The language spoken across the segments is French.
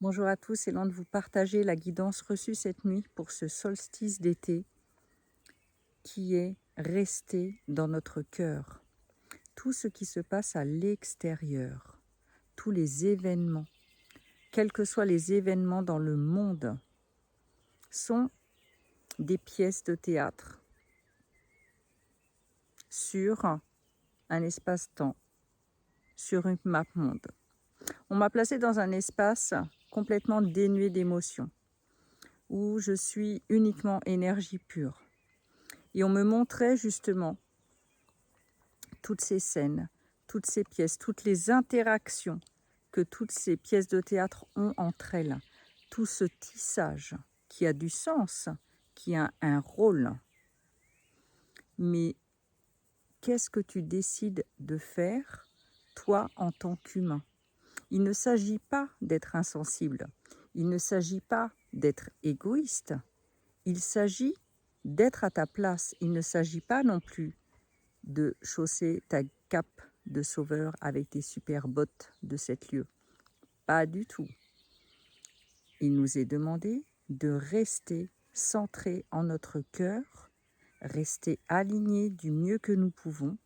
Bonjour à tous, c'est l'heure de vous partager la guidance reçue cette nuit pour ce solstice d'été qui est resté dans notre cœur. Tout ce qui se passe à l'extérieur, tous les événements, quels que soient les événements dans le monde, sont des pièces de théâtre sur un espace-temps, sur une map monde. On m'a placé dans un espace complètement dénué d'émotions, où je suis uniquement énergie pure. Et on me montrait justement toutes ces scènes, toutes ces pièces, toutes les interactions que toutes ces pièces de théâtre ont entre elles. Tout ce tissage qui a du sens, qui a un rôle. Mais qu'est-ce que tu décides de faire, toi, en tant qu'humain? Il ne s'agit pas d'être insensible. Il ne s'agit pas d'être égoïste. Il s'agit d'être à ta place. Il ne s'agit pas non plus de chausser ta cape de sauveur avec tes super bottes de 7 lieues. Pas du tout. Il nous est demandé de rester centré en notre cœur, rester aligné du mieux que nous pouvons,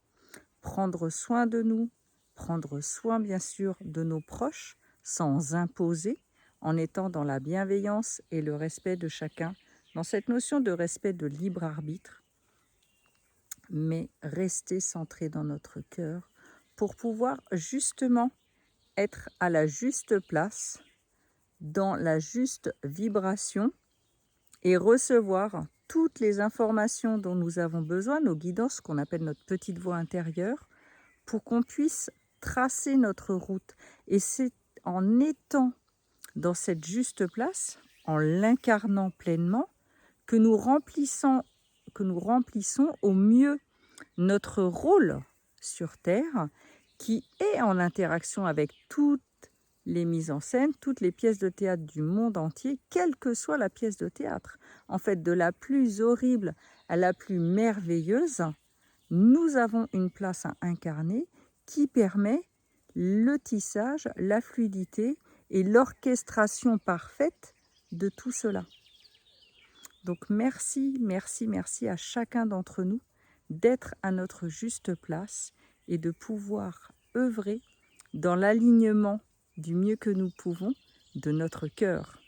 prendre soin de nous, prendre soin bien sûr de nos proches, sans imposer, en étant dans la bienveillance et le respect de chacun, dans cette notion de respect de libre arbitre, mais rester centré dans notre cœur pour pouvoir justement être à la juste place, dans la juste vibration et recevoir toutes les informations dont nous avons besoin, nos guidances, ce qu'on appelle notre petite voix intérieure, pour qu'on puisse tracer notre route. Et c'est en étant dans cette juste place, en l'incarnant pleinement, que nous remplissons au mieux notre rôle sur Terre, qui est en interaction avec toutes les mises en scène, toutes les pièces de théâtre du monde entier, quelle que soit la pièce de théâtre. En fait, de la plus horrible à la plus merveilleuse, nous avons une place à incarner qui permet le tissage, la fluidité et l'orchestration parfaite de tout cela. Donc merci, merci, merci à chacun d'entre nous d'être à notre juste place et de pouvoir œuvrer dans l'alignement du mieux que nous pouvons de notre cœur.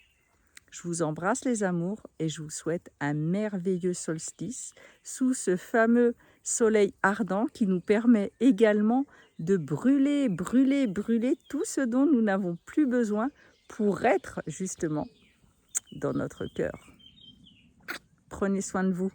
Je vous embrasse les amours et je vous souhaite un merveilleux solstice sous ce fameux soleil ardent qui nous permet également de brûler, brûler, brûler tout ce dont nous n'avons plus besoin pour être justement dans notre cœur. Prenez soin de vous.